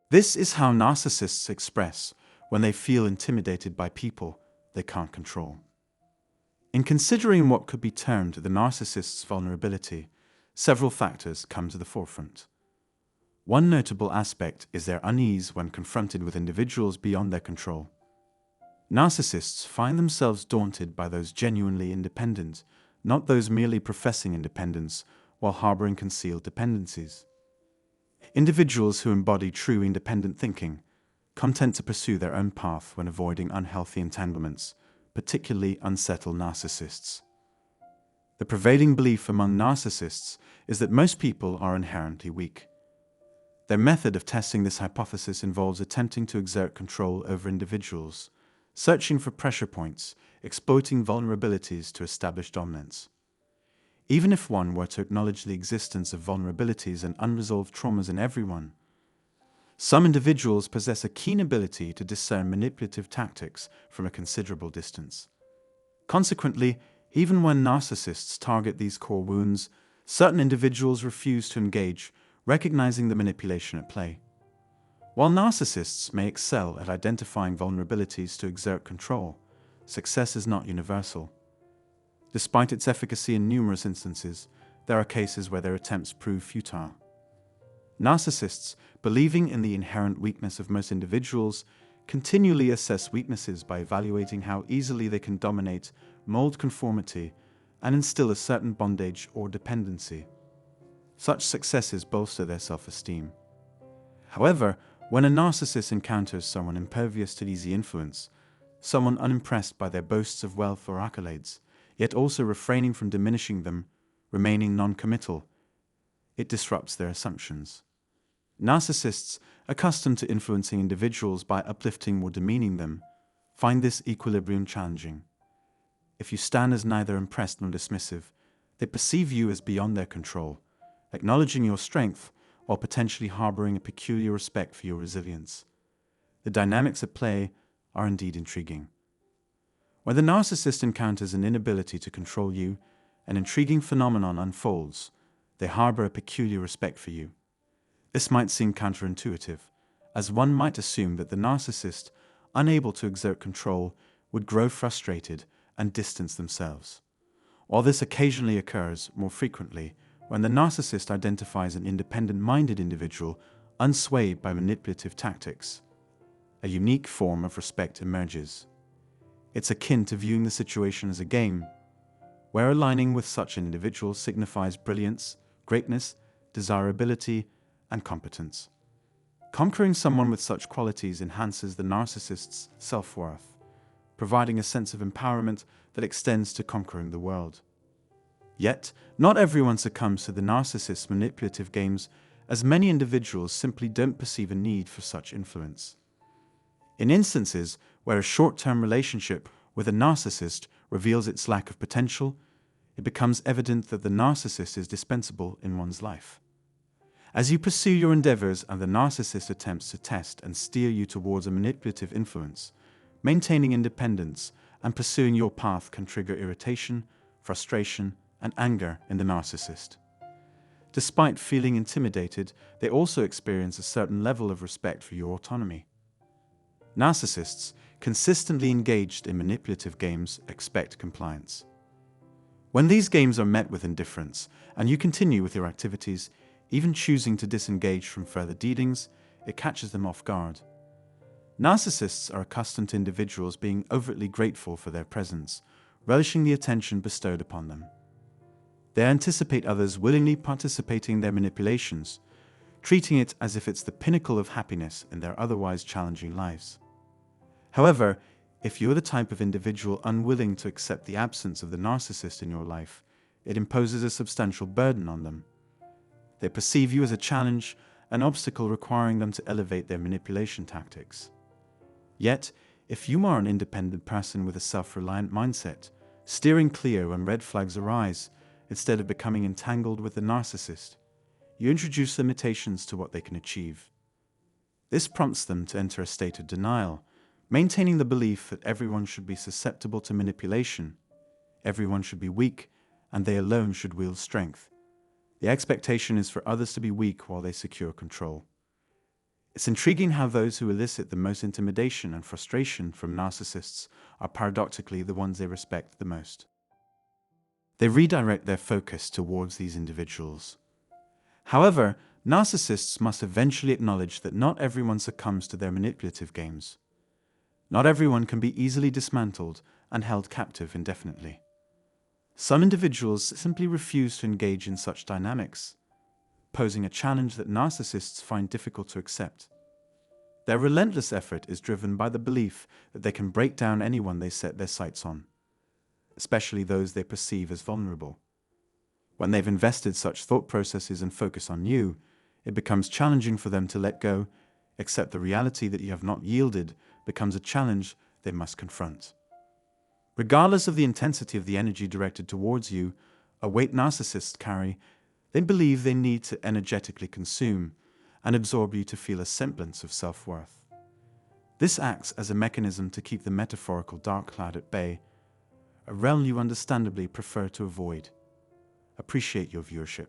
This is how narcissists express when they feel intimidated by people they can't control. In considering what could be termed the narcissist's vulnerability, several factors come to the forefront. One notable aspect is their unease when confronted with individuals beyond their control. Narcissists find themselves daunted by those genuinely independent, not those merely professing independence while harboring concealed dependencies. Individuals who embody true independent thinking, content to pursue their own path when avoiding unhealthy entanglements, particularly unsettled narcissists. The prevailing belief among narcissists is that most people are inherently weak. Their method of testing this hypothesis involves attempting to exert control over individuals, searching for pressure points, exploiting vulnerabilities to establish dominance. Even if one were to acknowledge the existence of vulnerabilities and unresolved traumas in everyone, some individuals possess a keen ability to discern manipulative tactics from a considerable distance. Consequently, even when narcissists target these core wounds, certain individuals refuse to engage, recognizing the manipulation at play. While narcissists may excel at identifying vulnerabilities to exert control, success is not universal. Despite its efficacy in numerous instances, there are cases where their attempts prove futile. Narcissists, believing in the inherent weakness of most individuals, continually assess weaknesses by evaluating how easily they can dominate, mold conformity, and instill a certain bondage or dependency. Such successes bolster their self-esteem. However, when a narcissist encounters someone impervious to easy influence, someone unimpressed by their boasts of wealth or accolades, yet also refraining from diminishing them, remaining non-committal, it disrupts their assumptions. Narcissists, accustomed to influencing individuals by uplifting or demeaning them, find this equilibrium challenging. If you stand as neither impressed nor dismissive, they perceive you as beyond their control, acknowledging your strength while potentially harboring a peculiar respect for your resilience. The dynamics at play are indeed intriguing. When the narcissist encounters an inability to control you, an intriguing phenomenon unfolds. They harbor a peculiar respect for you. This might seem counterintuitive, as one might assume that the narcissist, unable to exert control, would grow frustrated and distance themselves. While this occasionally occurs, more frequently, when the narcissist identifies an independent-minded individual unswayed by manipulative tactics, a unique form of respect emerges. It's akin to viewing the situation as a game, where aligning with such an individual signifies brilliance, greatness, desirability, and competence. Conquering someone with such qualities enhances the narcissist's self-worth, providing a sense of empowerment that extends to conquering the world. Yet, not everyone succumbs to the narcissist's manipulative games, as many individuals simply don't perceive a need for such influence. In instances where a short-term relationship with a narcissist reveals its lack of potential, it becomes evident that the narcissist is dispensable in one's life. As you pursue your endeavors and the narcissist attempts to test and steer you towards a manipulative influence, maintaining independence and pursuing your path can trigger irritation, frustration, and anger in the narcissist. Despite feeling intimidated, they also experience a certain level of respect for your autonomy. Narcissists, consistently engaged in manipulative games, expect compliance. When these games are met with indifference, and you continue with your activities, even choosing to disengage from further dealings, it catches them off guard. Narcissists are accustomed to individuals being overtly grateful for their presence, relishing the attention bestowed upon them. They anticipate others willingly participating in their manipulations, treating it as if it's the pinnacle of happiness in their otherwise challenging lives. However, if you're the type of individual unwilling to accept the absence of the narcissist in your life, it imposes a substantial burden on them. They perceive you as a challenge, an obstacle requiring them to elevate their manipulation tactics. Yet, if you are an independent person with a self-reliant mindset, steering clear when red flags arise, instead of becoming entangled with the narcissist, you introduce limitations to what they can achieve. This prompts them to enter a state of denial, maintaining the belief that everyone should be susceptible to manipulation, everyone should be weak, and they alone should wield strength. The expectation is for others to be weak while they secure control. It's intriguing how those who elicit the most intimidation and frustration from narcissists are paradoxically the ones they respect the most. They redirect their focus towards these individuals. However, narcissists must eventually acknowledge that not everyone succumbs to their manipulative games. Not everyone can be easily dismantled and held captive indefinitely. Some individuals simply refuse to engage in such dynamics, posing a challenge that narcissists find difficult to accept. Their relentless effort is driven by the belief that they can break down anyone they set their sights on, especially those they perceive as vulnerable. When they've invested such thought processes and focus on you, it becomes challenging for them to let go, except the reality that you have not yielded becomes a challenge they must confront. Regardless of the intensity of the energy directed towards you, a weight narcissists carry, they believe they need to energetically consume and absorb you to feel a semblance of self-worth. This acts as a mechanism to keep the metaphorical dark cloud at bay, a realm you understandably prefer to avoid. Appreciate your viewership.